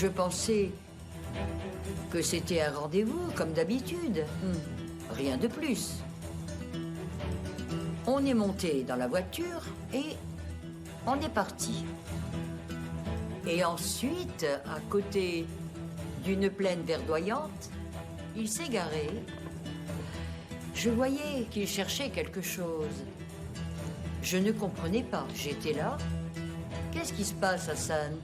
Je pensais que c'était un rendez-vous, comme d'habitude. Rien de plus. On est monté dans la voiture et on est parti. Et ensuite, à côté d'une plaine verdoyante, il s'est garé. Je voyais qu'il cherchait quelque chose. Je ne comprenais pas. J'étais là. Qu'est-ce qui se passe, Hassan?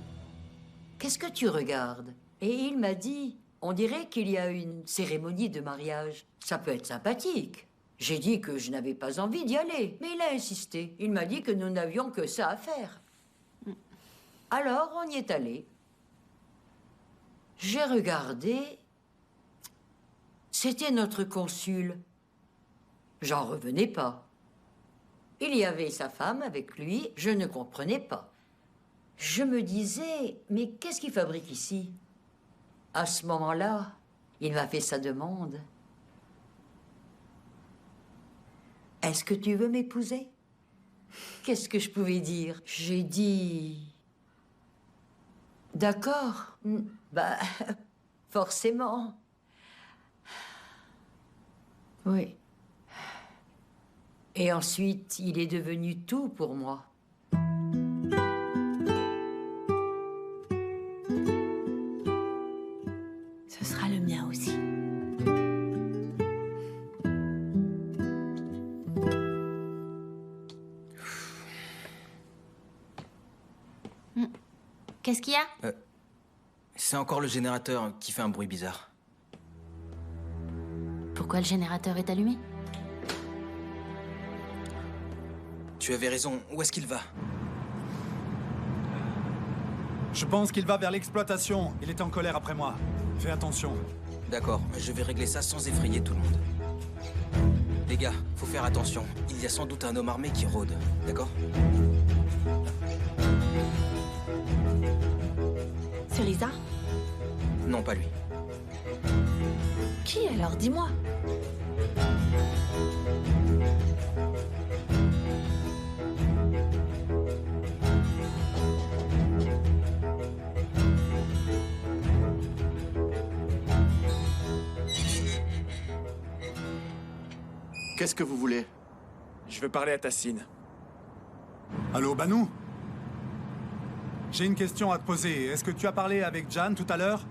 Qu'est-ce que tu regardes? Et il m'a dit, on dirait qu'il y a une cérémonie de mariage. Ça peut être sympathique. J'ai dit que je n'avais pas envie d'y aller, mais il a insisté. Il m'a dit que nous n'avions que ça à faire. Alors, on y est allé. J'ai regardé. C'était notre consul. J'en revenais pas. Il y avait sa femme avec lui, je ne comprenais pas. Je me disais, mais qu'est-ce qu'il fabrique ici? À ce moment-là, il m'a fait sa demande. Est-ce que tu veux m'épouser? Qu'est-ce que je pouvais dire? J'ai dit... D'accord. Bah, forcément. Oui. Et ensuite, il est devenu tout pour moi. Ce sera le mien aussi. Qu'est-ce qu'il y a? C'est encore le générateur qui fait un bruit bizarre. Pourquoi le générateur est allumé? Tu avais raison. Où est-ce qu'il va? Je pense qu'il va vers l'exploitation. Il est en colère après moi. Fais attention. D'accord, je vais régler ça sans effrayer tout le monde. Les gars, faut faire attention. Il y a sans doute un homme armé qui rôde, d'accord? C'est Lisa? Non, pas lui. Qui alors? Dis-moi. Qu'est-ce que vous voulez? Je veux parler à Tassine. Allô, Banou? J'ai une question à te poser. Est-ce que tu as parlé avec Jan tout à l'heure?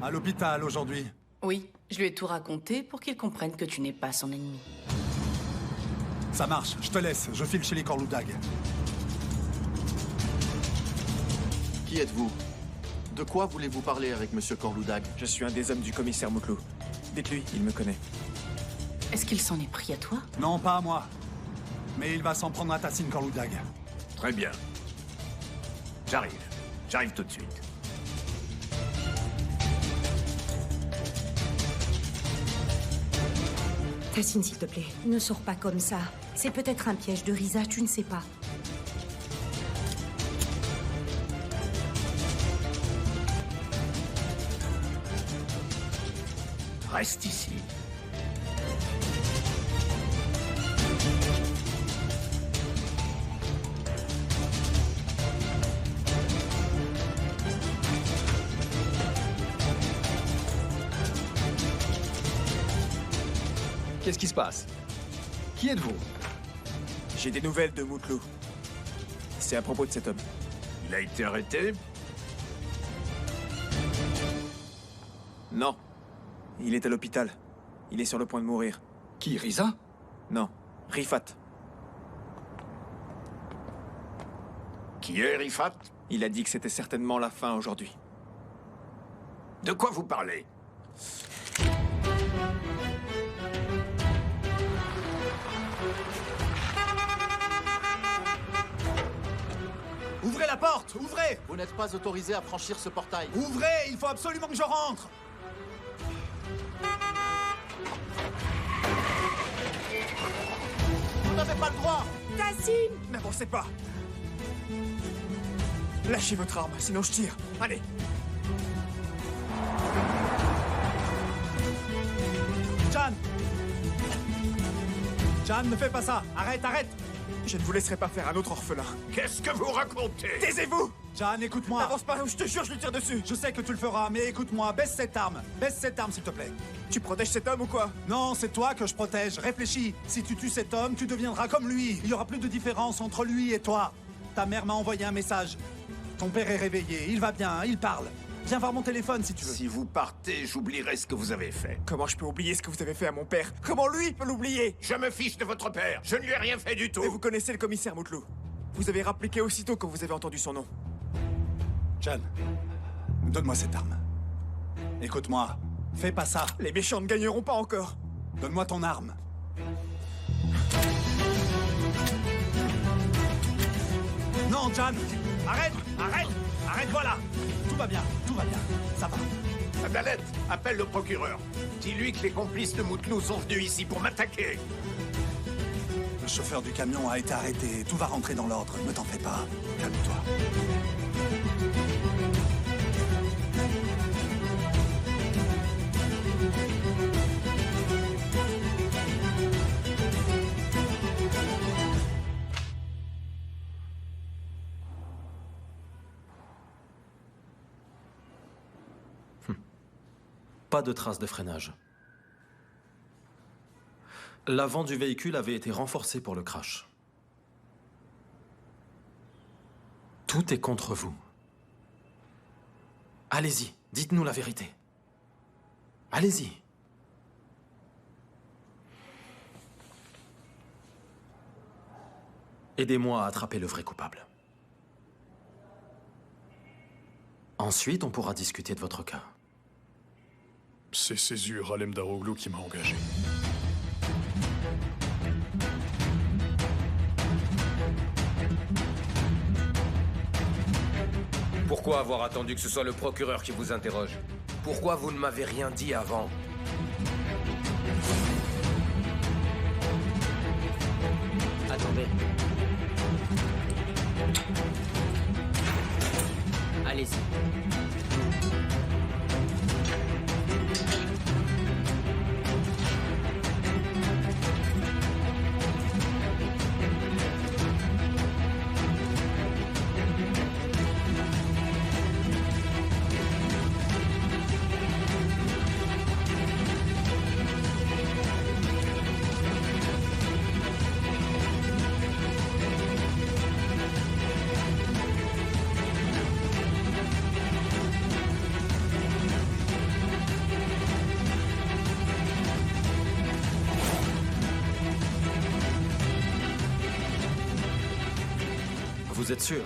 À l'hôpital aujourd'hui. Oui, je lui ai tout raconté pour qu'il comprenne que tu n'es pas son ennemi. Ça marche, je te laisse. Je file chez les Corloudag. Qui êtes-vous? De quoi voulez-vous parler avec Monsieur Corloudag? Je suis un des hommes du commissaire Moutlou. Dites-lui, il me connaît. Est-ce qu'il s'en est pris à toi? Non, pas à moi. Mais il va s'en prendre à Tassine Corloudag. Très bien. J'arrive tout de suite. Tassine, s'il te plaît, ne sors pas comme ça. C'est peut-être un piège de Risa, tu ne sais pas. Reste ici. Qu'est-ce qui se passe? Qui êtes-vous? J'ai des nouvelles de Moutlou. C'est à propos de cet homme. Il a été arrêté? Non. Il est à l'hôpital. Il est sur le point de mourir. Qui, Risa? Non. Rifat. Qui est Rifat? Il a dit que c'était certainement la fin aujourd'hui. De quoi vous parlez? Ouvrez la porte! Ouvrez! Vous n'êtes pas autorisé à franchir ce portail. Ouvrez! Il faut absolument que je rentre! Vous n'avez pas le droit! Tassine! N'avancez pas! Lâchez votre arme, sinon je tire. Allez! Jan! Jan, ne fais pas ça! Arrête, arrête! Je ne vous laisserai pas faire un autre orphelin. Qu'est-ce que vous racontez? Taisez-vous! Jan, écoute-moi. N'avance pas, ou je te jure, je lui tire dessus. Je sais que tu le feras, mais écoute-moi, baisse cette arme. Baisse cette arme, s'il te plaît. Tu protèges cet homme ou quoi? Non, c'est toi que je protège. Réfléchis. Si tu tues cet homme, tu deviendras comme lui. Il y aura plus de différence entre lui et toi. Ta mère m'a envoyé un message. Ton père est réveillé, il va bien, il parle. Viens voir mon téléphone si tu veux. Si vous partez, j'oublierai ce que vous avez fait. Comment je peux oublier ce que vous avez fait à mon père? Comment lui peut l'oublier? Je me fiche de votre père. Je ne lui ai rien fait du tout. Et vous connaissez le commissaire Moutlou. Vous avez rappliqué aussitôt quand vous avez entendu son nom. Jan, donne-moi cette arme. Écoute-moi, fais pas ça. Les méchants ne gagneront pas encore. Donne-moi ton arme. Non, Jan! Arrête! Arrête! Arrête, voilà! Tout va bien, ça va. Abdalette, appelle le procureur. Dis-lui que les complices de Moutlou sont venus ici pour m'attaquer. Le chauffeur du camion a été arrêté, tout va rentrer dans l'ordre, ne t'en fais pas. Calme-toi. Pas de traces de freinage. L'avant du véhicule avait été renforcé pour le crash. Tout est contre vous. Allez-y, dites-nous la vérité. Allez-y. Aidez-moi à attraper le vrai coupable. Ensuite, on pourra discuter de votre cas. C'est Césure Alem Daroglu qui m'a engagé. Pourquoi avoir attendu que ce soit le procureur qui vous interroge? Pourquoi vous ne m'avez rien dit avant? Attendez. Allez-y. Vous êtes sûr?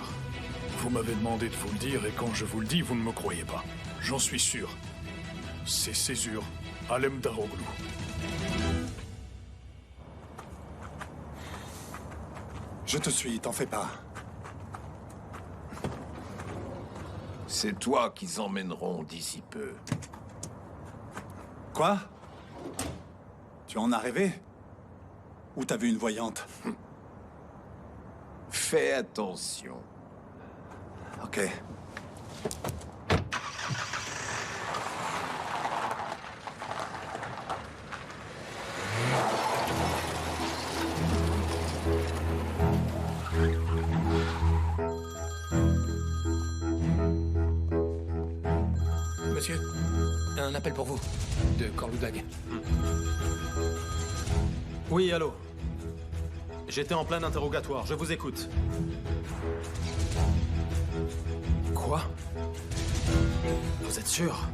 Vous m'avez demandé de vous le dire et quand je vous le dis, vous ne me croyez pas. J'en suis sûr. C'est Césure Alem Daroglu. Je te suis, t'en fais pas. C'est toi qu'ils emmèneront d'ici peu. Quoi? Tu en as rêvé? Ou t'as vu une voyante? Fais attention. Ok. Monsieur, un appel pour vous, de Corloudag. Oui, allô. J'étais en plein interrogatoire, je vous écoute. Quoi? Vous êtes sûr?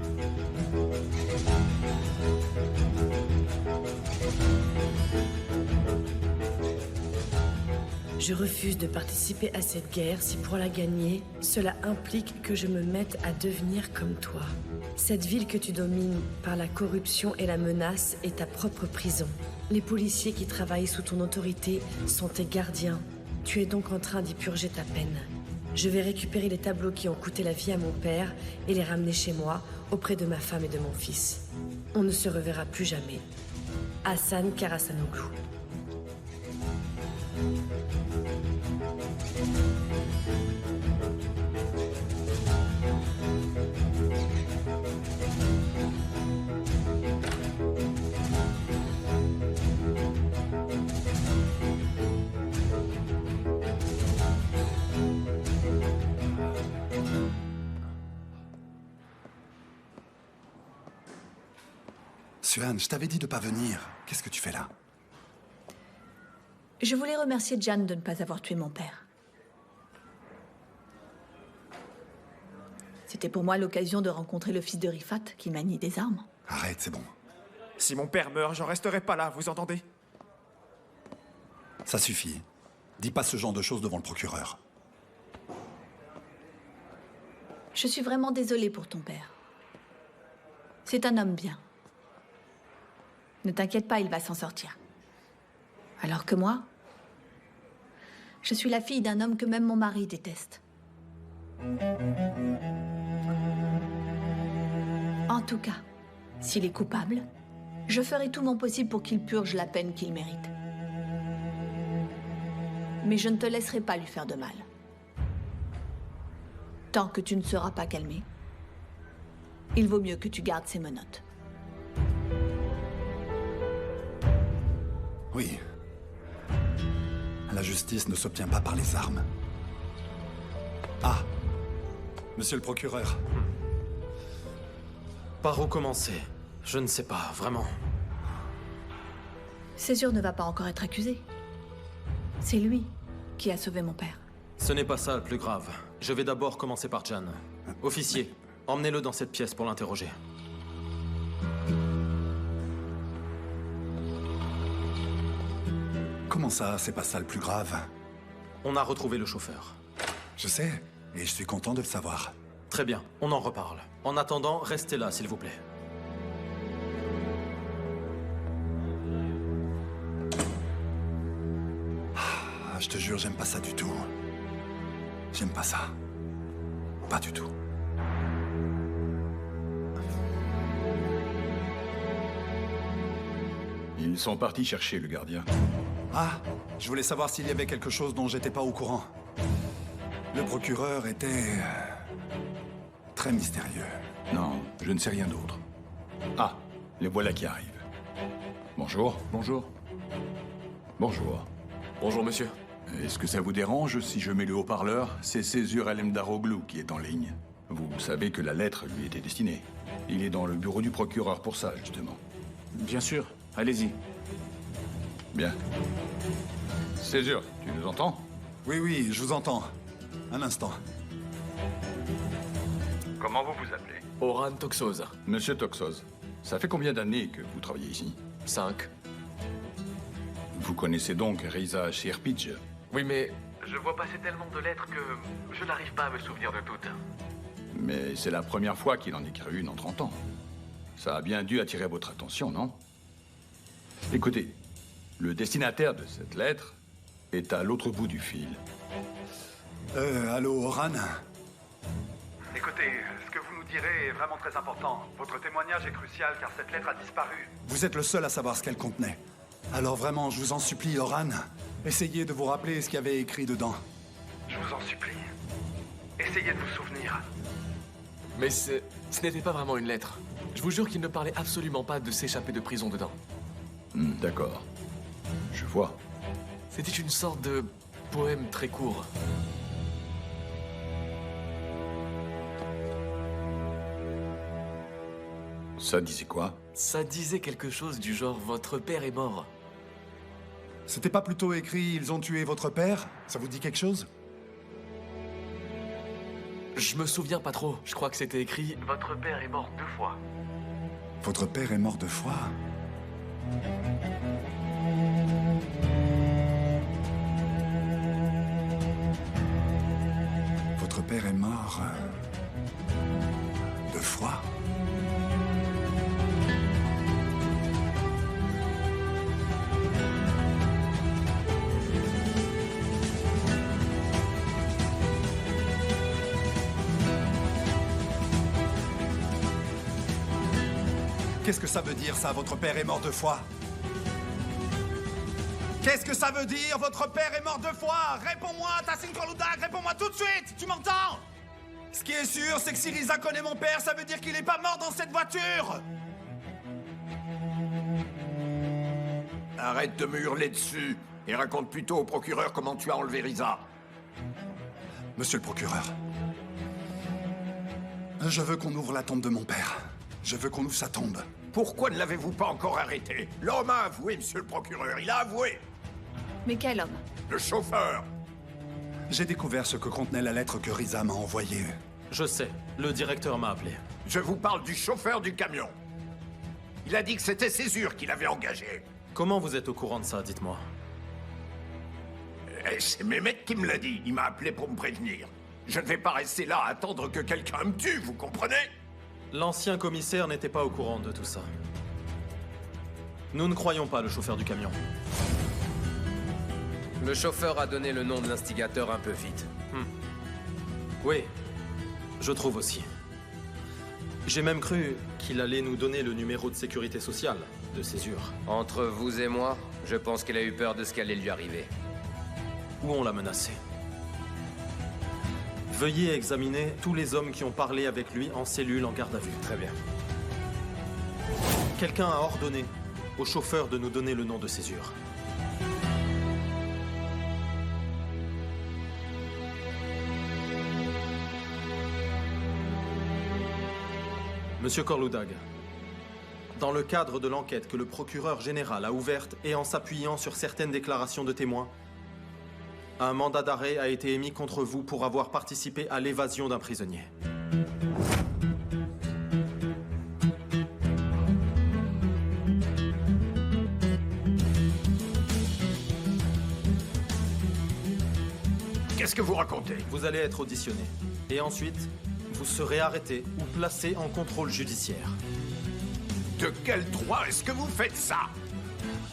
Je refuse de participer à cette guerre si pour la gagner, cela implique que je me mette à devenir comme toi. Cette ville que tu domines par la corruption et la menace est ta propre prison. Les policiers qui travaillent sous ton autorité sont tes gardiens. Tu es donc en train d'y purger ta peine. Je vais récupérer les tableaux qui ont coûté la vie à mon père et les ramener chez moi, auprès de ma femme et de mon fils. On ne se reverra plus jamais. Hassan Karasanoglu. Suhan, je t'avais dit de pas venir. Qu'est-ce que tu fais là? Je voulais remercier Jan de ne pas avoir tué mon père. C'était pour moi l'occasion de rencontrer le fils de Rifat qui manie des armes. Arrête, c'est bon. Si mon père meurt, j'en resterai pas là, vous entendez? Ça suffit. Dis pas ce genre de choses devant le procureur. Je suis vraiment désolée pour ton père. C'est un homme bien. Ne t'inquiète pas, il va s'en sortir. Alors que moi, je suis la fille d'un homme que même mon mari déteste. En tout cas, s'il est coupable, je ferai tout mon possible pour qu'il purge la peine qu'il mérite. Mais je ne te laisserai pas lui faire de mal. Tant que tu ne seras pas calmé, il vaut mieux que tu gardes ces menottes. Oui. La justice ne s'obtient pas par les armes. Ah, monsieur le procureur. Par où commencer? Je ne sais pas, vraiment. Césure ne va pas encore être accusé. C'est lui qui a sauvé mon père. Ce n'est pas ça le plus grave. Je vais d'abord commencer par Jan. Officier, emmenez-le dans cette pièce pour l'interroger. Comment ça, c'est pas ça le plus grave? On a retrouvé le chauffeur. Je sais, et je suis content de le savoir. Très bien, on en reparle. En attendant, restez là, s'il vous plaît. Ah, je te jure, j'aime pas ça du tout. J'aime pas ça. Pas du tout. Ils sont partis chercher le gardien. Ah, je voulais savoir s'il y avait quelque chose dont j'étais pas au courant. Le procureur était... très mystérieux. Non, je ne sais rien d'autre. Ah, les voilà qui arrivent. Bonjour. Bonjour. Bonjour. Bonjour, monsieur. Est-ce que ça vous dérange si je mets le haut-parleur? C'est Césure El-Mdaroglu qui est en ligne. Vous savez que la lettre lui était destinée. Il est dans le bureau du procureur pour ça, justement. Bien sûr. Allez-y. Bien. Césure, tu nous entends? Oui, oui, je vous entends. Un instant. Comment vous vous appelez? Oran Toxoz. Monsieur Toxoz, ça fait combien d'années que vous travaillez ici? 5. Vous connaissez donc Riza Shirpidj? Oui, mais je vois passer tellement de lettres que je n'arrive pas à me souvenir de toutes. Mais c'est la première fois qu'il en écrit une en 30 ans. Ça a bien dû attirer votre attention, non? Écoutez, le destinataire de cette lettre est à l'autre bout du fil. Allô, Oran? Écoutez, ce que vous nous direz est vraiment très important. Votre témoignage est crucial car cette lettre a disparu. Vous êtes le seul à savoir ce qu'elle contenait. Alors vraiment, je vous en supplie, Oran, essayez de vous rappeler ce qu'il y avait écrit dedans. Je vous en supplie. Essayez de vous souvenir. Mais ce n'était pas vraiment une lettre. Je vous jure qu'il ne parlait absolument pas de s'échapper de prison dedans. D'accord. Je vois. C'était une sorte de poème très court. Ça disait quoi? Ça disait quelque chose du genre « Votre père est mort ». C'était pas plutôt écrit « Ils ont tué votre père » Ça vous dit quelque chose? Je me souviens pas trop. Je crois que c'était écrit « Votre père est mort 2 fois ». Votre père est mort 2 fois? Votre père est mort... 2 fois? Qu'est-ce que ça veut dire, ça, votre père est mort 2 fois? Qu'est-ce que ça veut dire, votre père est mort 2 fois? Réponds-moi, Tassin Koludak, réponds-moi tout de suite! Tu m'entends? Ce qui est sûr, c'est que si Riza connaît mon père, ça veut dire qu'il est pas mort dans cette voiture! Arrête de me hurler dessus et raconte plutôt au procureur comment tu as enlevé Riza. Monsieur le procureur, je veux qu'on ouvre la tombe de mon père. Je veux qu'on ouvre sa tombe. Pourquoi ne l'avez-vous pas encore arrêté? L'homme a avoué, monsieur le procureur, il a avoué. Mais quel homme? Le chauffeur. J'ai découvert ce que contenait la lettre que Riza m'a envoyée. Je sais, le directeur m'a appelé. Je vous parle du chauffeur du camion. Il a dit que c'était Césure qui l'avait engagé. Comment vous êtes au courant de ça, dites-moi? C'est Mehmet qui me l'a dit. Il m'a appelé pour me prévenir. Je ne vais pas rester là à attendre que quelqu'un me tue, vous comprenez? L'ancien commissaire n'était pas au courant de tout ça. Nous ne croyons pas le chauffeur du camion. Le chauffeur a donné le nom de l'instigateur un peu vite. Oui, je trouve aussi. J'ai même cru qu'il allait nous donner le numéro de sécurité sociale de Césure. Entre vous et moi, je pense qu'il a eu peur de ce qui allait lui arriver. Ou on l'a menacé. Veuillez examiner tous les hommes qui ont parlé avec lui en cellule en garde à vue. Très bien. Quelqu'un a ordonné au chauffeur de nous donner le nom de Césure. Monsieur Korloudag, dans le cadre de l'enquête que le procureur général a ouverte et en s'appuyant sur certaines déclarations de témoins, un mandat d'arrêt a été émis contre vous pour avoir participé à l'évasion d'un prisonnier. Qu'est-ce que vous racontez? Vous allez être auditionné. Et ensuite, vous serez arrêté ou placé en contrôle judiciaire. De quel droit est-ce que vous faites ça?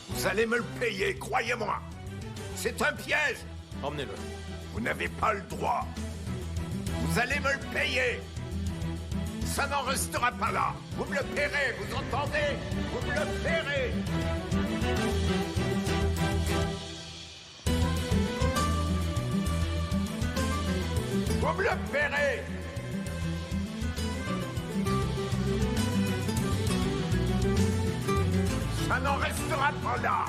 Vous allez me le payer, croyez-moi. C'est un piège. Emmenez-le. Vous n'avez pas le droit. Vous allez me le payer. Ça n'en restera pas là. Vous me le paierez, vous entendez? Vous me le paierez. Vous me le paierez. Ça n'en restera pas là.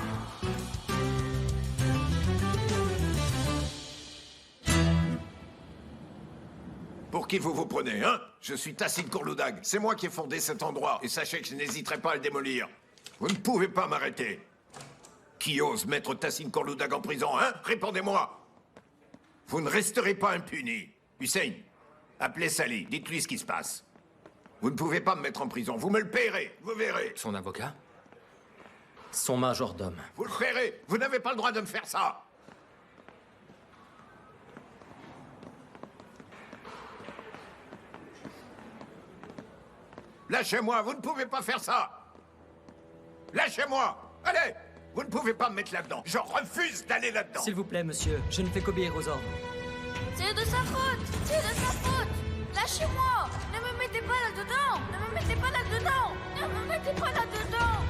Pour qui vous vous prenez, hein? Je suis Tassine Korloudag. C'est moi qui ai fondé cet endroit. Et sachez que je n'hésiterai pas à le démolir. Vous ne pouvez pas m'arrêter. Qui ose mettre Tassine Korloudag en prison, hein? Répondez-moi. Vous ne resterez pas impuni. Hussein, appelez Sally. Dites-lui ce qui se passe. Vous ne pouvez pas me mettre en prison. Vous me le payerez. Vous verrez. Son avocat? Son majordome. Vous le payerez. Vous n'avez pas le droit de me faire ça. Lâchez-moi, vous ne pouvez pas faire ça. Lâchez-moi. Allez, vous ne pouvez pas me mettre là-dedans. Je refuse d'aller là-dedans. S'il vous plaît, monsieur, je ne fais qu'obéir aux ordres. C'est de sa faute. C'est de sa faute. Lâchez-moi. Ne me mettez pas là-dedans. Ne me mettez pas là-dedans. Ne me mettez pas là-dedans.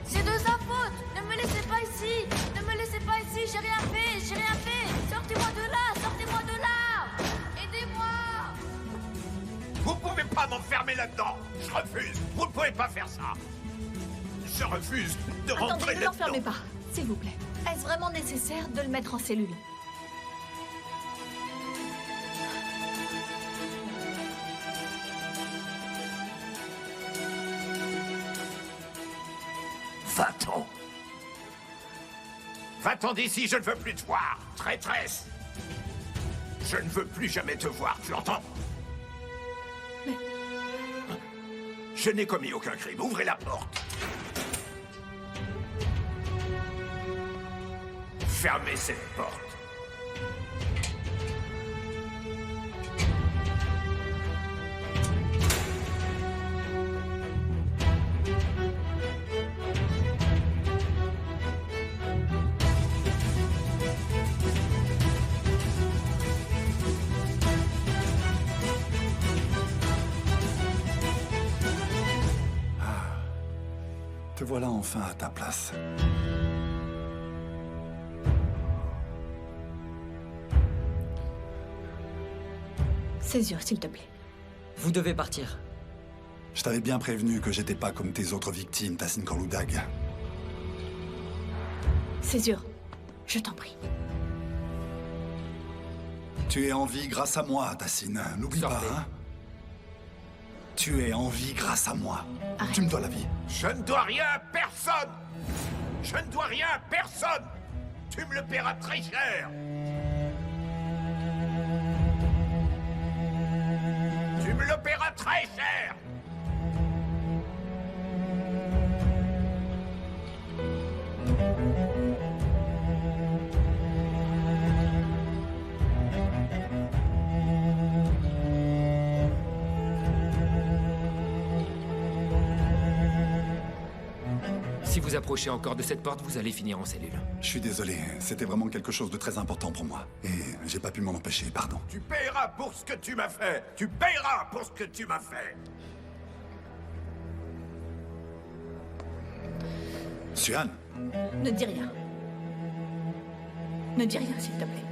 C'est de sa faute. Ne me laissez pas ici. Ne me laissez pas ici. J'ai rien fait. J'ai rien fait. Sortez-moi de là. Sortez-moi de là. Aidez-moi. Vous pouvez pas m'enfermer là-dedans. Je refuse. Vous ne pouvez pas faire ça. Je refuse de rentrer Attendez, ne là-dedans. l'enfermez pas, s'il vous plaît. Est-ce vraiment nécessaire de le mettre en cellule? Va-t'en. Va-t'en d'ici, je ne veux plus te voir. Traîtresse. Je ne veux plus jamais te voir, tu l'entends? Mais... Je n'ai commis aucun crime. Ouvrez la porte. Fermez cette porte. Te voilà enfin à ta place. Césure, s'il te plaît. Vous devez partir. Je t'avais bien prévenu que j'étais pas comme tes autres victimes, Tassine Korloudag. Césure, je t'en prie. Tu es en vie grâce à moi, Tassine. N'oublie pas, hein. Tu es en vie grâce à moi. Tu me dois la vie. Je ne dois rien à personne. Je ne dois rien à personne. Tu me le paieras très cher. Tu me le paieras très cher. Si vous approchez encore de cette porte, vous allez finir en cellule. Je suis désolé, c'était vraiment quelque chose de très important pour moi. Et j'ai pas pu m'en empêcher, pardon. Tu paieras pour ce que tu m'as fait. Tu paieras pour ce que tu m'as fait. Suhan. Ne dis rien. Ne dis rien, s'il te plaît.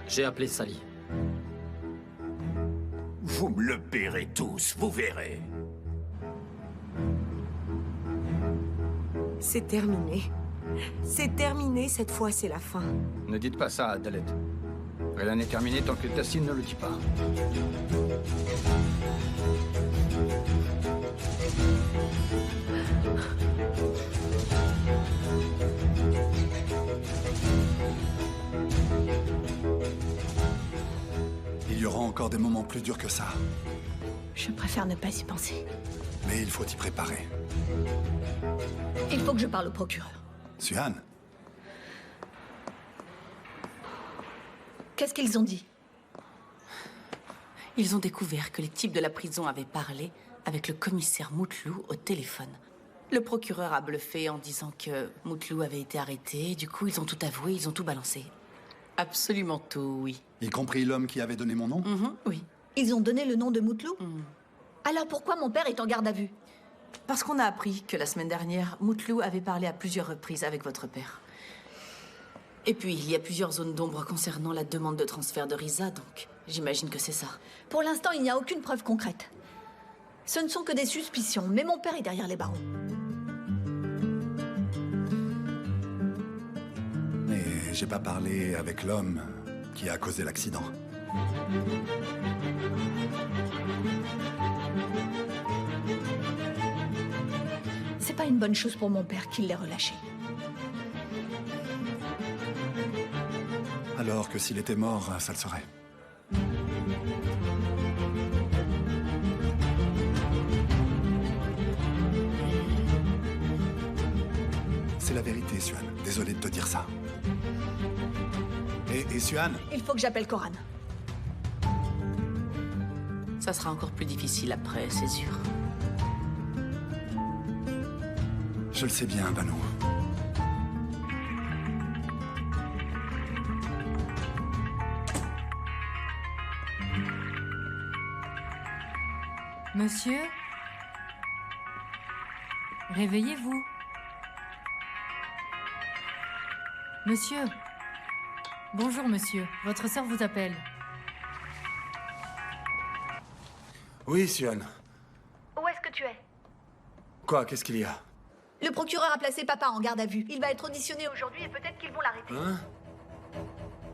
J'ai appelé Sally. Vous me le paierez tous, vous verrez. C'est terminé. C'est terminé, cette fois c'est la fin. Ne dites pas ça, Dalet. Rien n'est terminé tant que Tassine ne le dit pas. Il y aura encore des moments plus durs que ça. Je préfère ne pas y penser. Mais il faut y préparer. Il faut que je parle au procureur. Suhan. Qu'est-ce qu'ils ont dit? Ils ont découvert que les types de la prison avaient parlé avec le commissaire Moutlou au téléphone. Le procureur a bluffé en disant que Moutlou avait été arrêté. Du coup, ils ont tout avoué, ils ont tout balancé. Absolument tout, oui. Y compris l'homme qui avait donné mon nom? Oui. Ils ont donné le nom de Moutlou? Alors pourquoi mon père est en garde à vue? Parce qu'on a appris que la semaine dernière, Moutlou avait parlé à plusieurs reprises avec votre père. Et puis, il y a plusieurs zones d'ombre concernant la demande de transfert de Risa, donc j'imagine que c'est ça. Pour l'instant, il n'y a aucune preuve concrète. Ce ne sont que des suspicions, mais mon père est derrière les barreaux. Mais j'ai pas parlé avec l'homme qui a causé l'accident. C'est pas une bonne chose pour mon père qu'il l'ait relâché. Alors que s'il était mort, ça le serait. C'est la vérité, Suhan. Désolé de te dire ça. Et Suhan? Il faut que j'appelle Coran. Ça sera encore plus difficile après, c'est sûr. Je le sais bien, Bano. Monsieur? Réveillez-vous. Monsieur? Bonjour, monsieur. Votre sœur vous appelle. Oui, Suhan. Où est-ce que tu es? Quoi? Qu'est-ce qu'il y a? Le procureur a placé papa en garde à vue. Il va être auditionné aujourd'hui et peut-être qu'ils vont l'arrêter. Hein?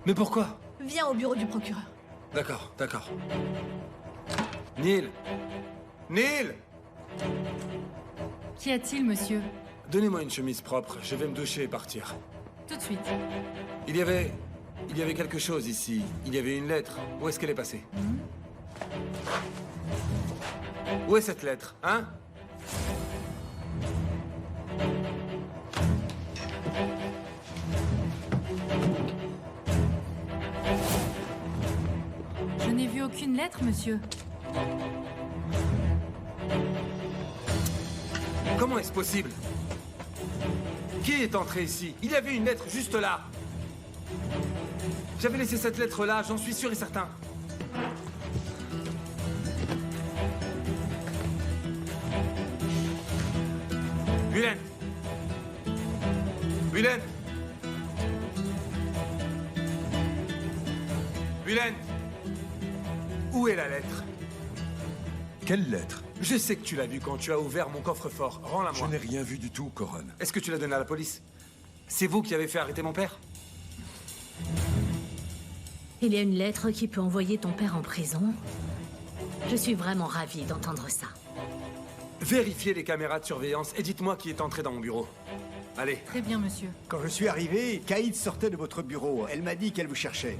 Mais pourquoi? Viens au bureau du procureur. D'accord, d'accord. Neil! Neil! Qu'y a-t-il, monsieur? Donnez-moi une chemise propre, je vais me doucher et partir. Tout de suite. Il y avait quelque chose ici. Il y avait une lettre. Où est-ce qu'elle est passée? Où est cette lettre, hein? Je n'ai vu aucune lettre, monsieur. Comment est-ce possible? Qui est entré ici? Il y avait une lettre juste là. J'avais laissé cette lettre là, j'en suis sûr et certain. Bülent! Bülent! Bülent! Où est la lettre? Quelle lettre? Je sais que tu l'as vue quand tu as ouvert mon coffre-fort. Rends-la-moi. Je n'ai rien vu du tout, Coron. Est-ce que tu l'as donnée à la police? C'est vous qui avez fait arrêter mon père? Il y a une lettre qui peut envoyer ton père en prison. Je suis vraiment ravie d'entendre ça. Vérifiez les caméras de surveillance et dites-moi qui est entré dans mon bureau. Allez. Très bien, monsieur. Quand je suis arrivé, Caïd sortait de votre bureau. Elle m'a dit qu'elle vous cherchait.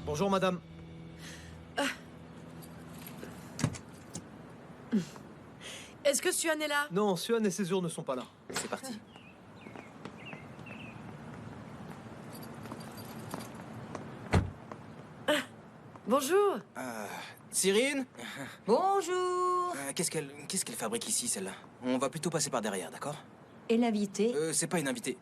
Bonjour, madame. Est-ce que Suan est là? Non, Suan et Césure ne sont pas là. C'est parti. Bonjour. Cyrine? Bonjour. Qu'est-ce qu'elle fabrique ici, celle-là? On va plutôt passer par derrière, d'accord? Et l'invité? C'est pas une invitée.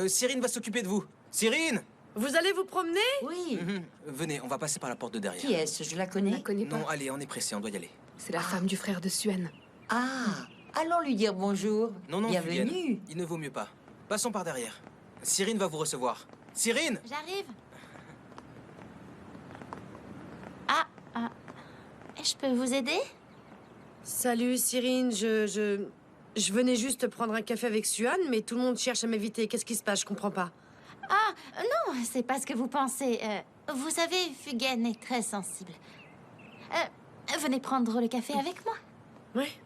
Cyrine va s'occuper de vous. Cyrine! Vous allez vous promener? Oui. Venez, on va passer par la porte de derrière. Qui est-ce? Je la connais? Non, allez, on est pressé, on doit y aller. C'est la femme du frère de Suan. Ah, allons lui dire bonjour. Non, Bienvenue. Vivienne, il ne vaut mieux pas. Passons par derrière. Cyrine va vous recevoir. Cyrine! J'arrive. Je peux vous aider? Salut, Cyrine. Je venais juste prendre un café avec Suan, mais tout le monde cherche à m'éviter. Qu'est-ce qui se passe? Je comprends pas. Ah, non, c'est pas ce que vous pensez. Vous savez, Fugen est très sensible. Venez prendre le café avec moi. Oui.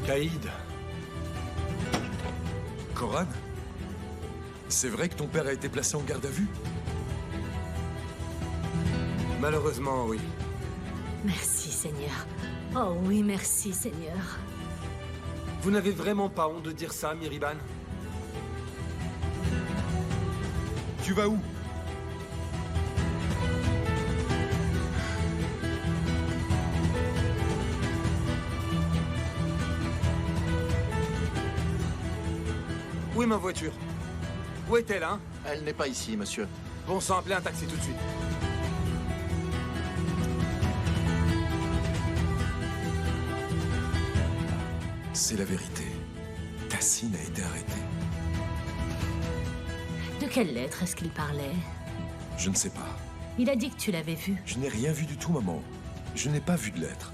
Caïd. Coron? C'est vrai que ton père a été placé en garde à vue? Malheureusement, oui. Merci, Seigneur. Oh oui, merci, Seigneur. Vous n'avez vraiment pas honte de dire ça, Miriban? Tu vas où? Où est ma voiture? Où est-elle, hein? Elle n'est pas ici, monsieur. Bon sang, appelez un taxi tout de suite. C'est la vérité. Tassine a été arrêté. De quelle lettre est-ce qu'il parlait? Je ne sais pas. Il a dit que tu l'avais vu. Je n'ai rien vu du tout, maman. Je n'ai pas vu de lettre.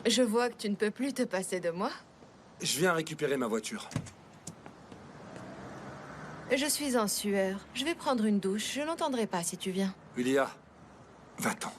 Je vois que tu ne peux plus te passer de moi. Je viens récupérer ma voiture. Je suis en sueur. Je vais prendre une douche. Je n'entendrai pas si tu viens. Julia, va-t'en.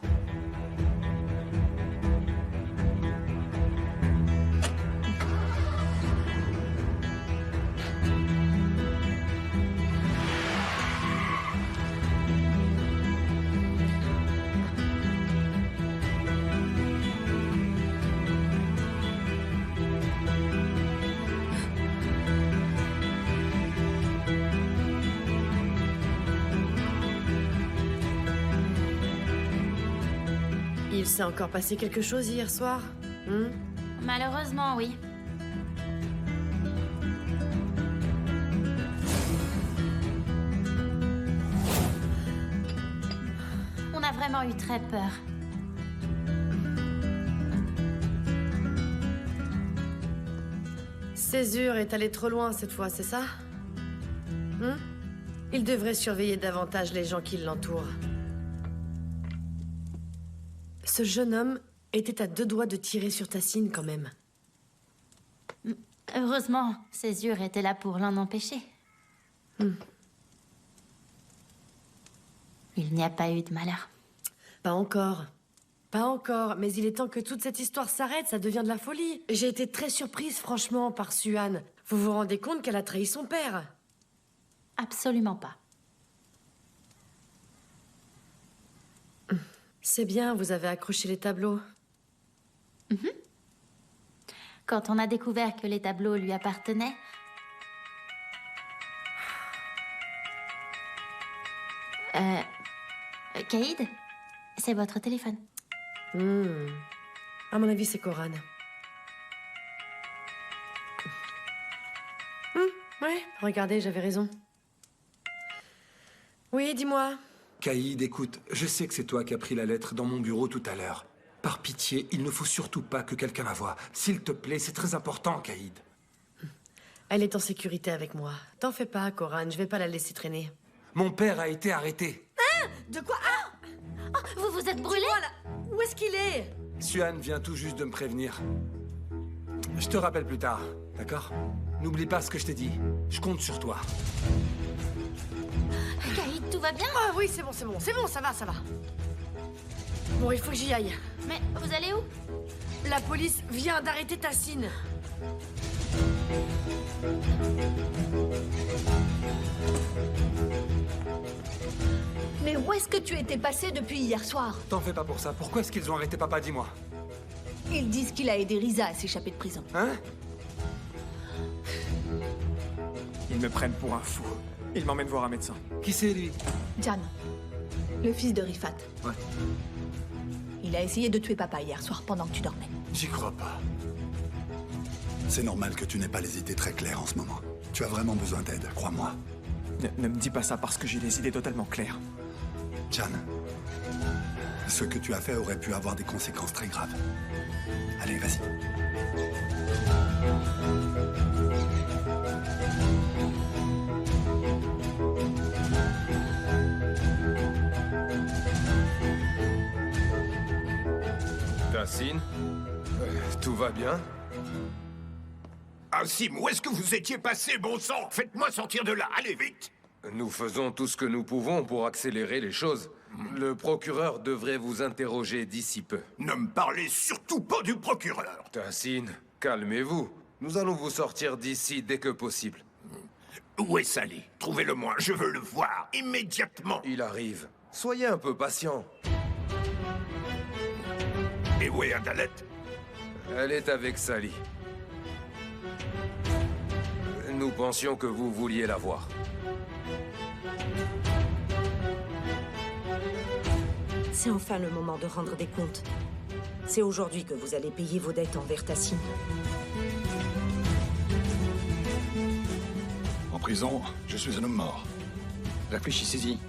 Il s'est encore passé quelque chose hier soir? Malheureusement, oui. On a vraiment eu très peur. Césure est allé trop loin cette fois, c'est ça? Il devrait surveiller davantage les gens qui l'entourent. Ce jeune homme était à 2 doigts de tirer sur Tassine quand même. Heureusement, Césure était là pour l'en empêcher. Il n'y a pas eu de malheur. Pas encore. Pas encore, mais il est temps que toute cette histoire s'arrête, ça devient de la folie. J'ai été très surprise, franchement, par Suhan. Vous vous rendez compte qu'elle a trahi son père? Absolument pas. C'est bien, vous avez accroché les tableaux. Quand on a découvert que les tableaux lui appartenaient... Caïd, c'est votre téléphone. À mon avis, c'est Coran. Ouais, regardez, j'avais raison. Oui, dis-moi. Caïd, écoute, je sais que c'est toi qui as pris la lettre dans mon bureau tout à l'heure. Par pitié, il ne faut surtout pas que quelqu'un la voie. S'il te plaît, c'est très important, Caïd. Elle est en sécurité avec moi. T'en fais pas, Coran, je vais pas la laisser traîner. Mon père a été arrêté. Hein? De quoi? Vous vous êtes brûlé? Où est-ce qu'il est? Suhan vient tout juste de me prévenir. Je te rappelle plus tard, d'accord? N'oublie pas ce que je t'ai dit. Je compte sur toi. Caïd, tout va bien? Ah oui, c'est bon, ça va. Bon, il faut que j'y aille. Mais vous allez où? La police vient d'arrêter Tassine. Mais où est-ce que tu étais passé depuis hier soir? T'en fais pas pour ça. Pourquoi est-ce qu'ils ont arrêté papa, dis-moi? Ils disent qu'il a aidé Riza à s'échapper de prison. Hein? Ils me prennent pour un fou. Ils m'emmènent voir un médecin. Qui c'est, lui? Jan, le fils de Rifat. Ouais. Il a essayé de tuer papa hier soir pendant que tu dormais. J'y crois pas. C'est normal que tu n'aies pas les idées très claires en ce moment. Tu as vraiment besoin d'aide, crois-moi. Ne me dis pas ça parce que j'ai des idées totalement claires. Jan, ce que tu as fait aurait pu avoir des conséquences très graves. Allez, vas-y. Tassine, tout va bien? Aasim, où est-ce que vous étiez passé, bon sang? Faites-moi sortir de là, allez vite! Nous faisons tout ce que nous pouvons pour accélérer les choses. Le procureur devrait vous interroger d'ici peu. Ne me parlez surtout pas du procureur! Tassine, calmez-vous. Nous allons vous sortir d'ici dès que possible. Où est Sally? Trouvez-le-moi, je veux le voir, immédiatement! Il arrive. Soyez un peu patient. Et où est Adalet? Elle est avec Sally. Nous pensions que vous vouliez la voir. C'est enfin le moment de rendre des comptes. C'est aujourd'hui que vous allez payer vos dettes envers Tassine. En prison, je suis un homme mort. Réfléchissez-y.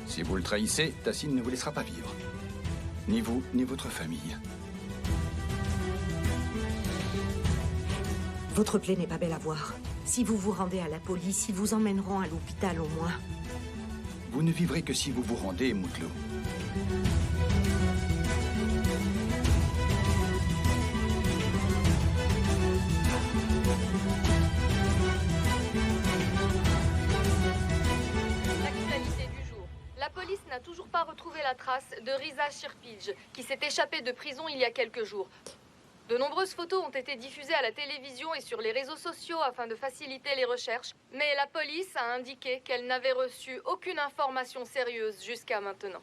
Si vous le trahissez, Tassine ne vous laissera pas vivre. Ni vous, ni votre famille. Votre plaie n'est pas belle à voir. Si vous vous rendez à la police, ils vous emmèneront à l'hôpital au moins. Vous ne vivrez que si vous vous rendez, Moutlou. police n'a toujours pas retrouvé la trace de Risa Shirpij, qui s'est échappée de prison il y a quelques jours. De nombreuses photos ont été diffusées à la télévision et sur les réseaux sociaux afin de faciliter les recherches, mais la police a indiqué qu'elle n'avait reçu aucune information sérieuse jusqu'à maintenant.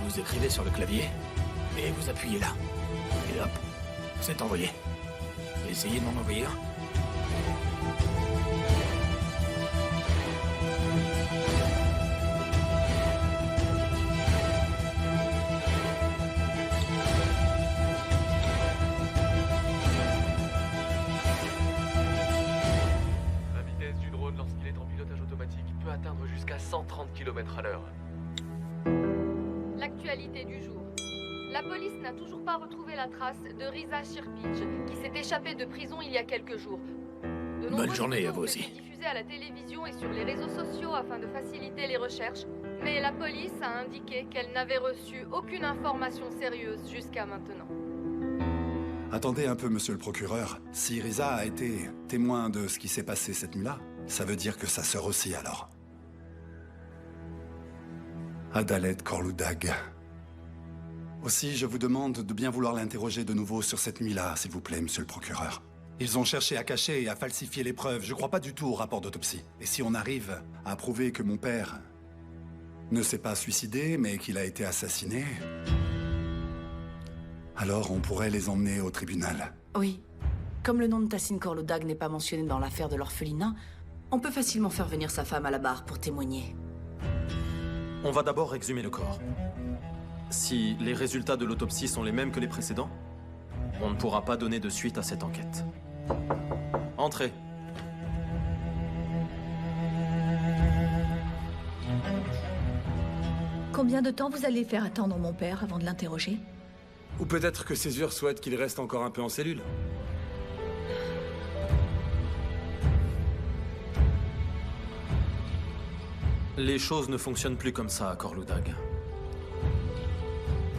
Vous écrivez sur le clavier et vous appuyez là. Et hop, c'est envoyé. Essayez de m'en envoyer un. La vitesse du drone lorsqu'il est en pilotage automatique peut atteindre jusqu'à 130 km/h. L'actualité du jour. La police n'a toujours pas retrouvé la trace de Risa Shirpij, qui s'est échappée de prison il y a quelques jours. De Bonne journée à vous photos ont aussi. été diffusées à la télévision et sur les réseaux sociaux afin de faciliter les recherches, mais la police a indiqué qu'elle n'avait reçu aucune information sérieuse jusqu'à maintenant. Attendez un peu, monsieur le procureur. Si Risa a été témoin de ce qui s'est passé cette nuit-là, ça veut dire que sa sœur aussi, alors. Adalet Korloudag. Aussi, je vous demande de bien vouloir l'interroger de nouveau sur cette nuit-là, s'il vous plaît, monsieur le procureur. Ils ont cherché à cacher et à falsifier les preuves. Je crois pas du tout au rapport d'autopsie. Et si on arrive à prouver que mon père ne s'est pas suicidé, mais qu'il a été assassiné, alors on pourrait les emmener au tribunal. Oui. Comme le nom de Tassin Korloudag n'est pas mentionné dans l'affaire de l'orphelinat, on peut facilement faire venir sa femme à la barre pour témoigner. On va d'abord exhumer le corps. Si les résultats de l'autopsie sont les mêmes que les précédents, on ne pourra pas donner de suite à cette enquête. Entrez. Combien de temps vous allez faire attendre mon père avant de l'interroger? Ou peut-être que Césure souhaite qu'il reste encore un peu en cellule. Les choses ne fonctionnent plus comme ça à Korloudag.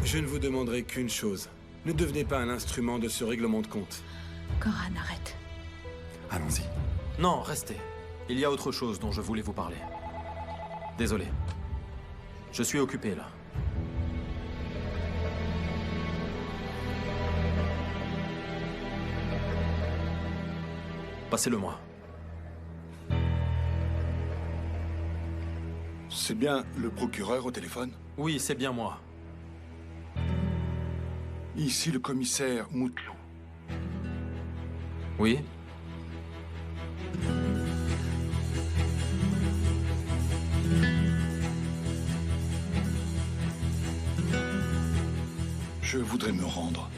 Je ne vous demanderai qu'une chose. Ne devenez pas un instrument de ce règlement de compte. Coran, arrête. Allons-y. Non, restez. Il y a autre chose dont je voulais vous parler. Désolé. Je suis occupé, là. Passez-le-moi. C'est bien le procureur au téléphone? Oui, c'est bien moi. Ici le commissaire Moutlou. Oui? Je voudrais me rendre.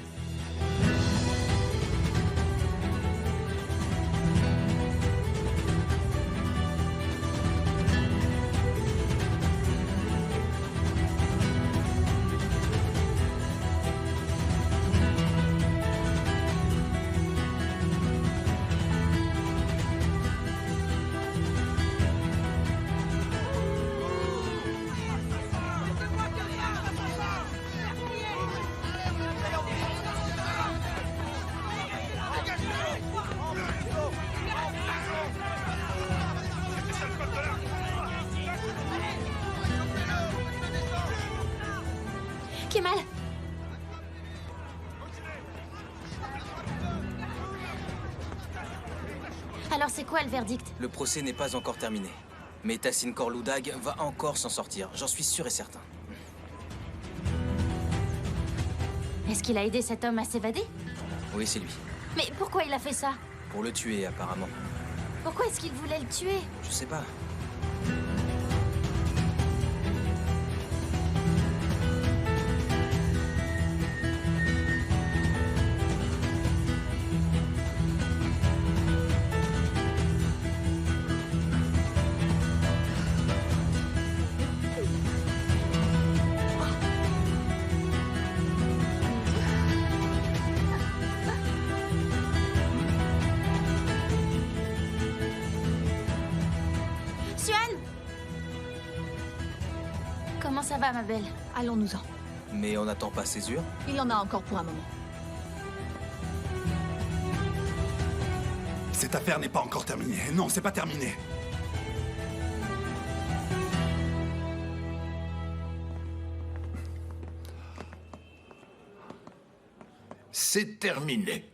Alors c'est quoi le verdict? Le procès n'est pas encore terminé. Mais Tahsin Korloudag va encore s'en sortir, j'en suis sûr et certain. Est-ce qu'il a aidé cet homme à s'évader? Oui, c'est lui. Mais pourquoi il a fait ça? Pour le tuer, apparemment. Pourquoi est-ce qu'il voulait le tuer? Je sais pas. Comment ça va, ma belle? Allons-nous-en. Mais on n'attend pas Césure? Il y en a encore pour un moment. Cette affaire n'est pas encore terminée. Non, c'est pas terminé. C'est terminé.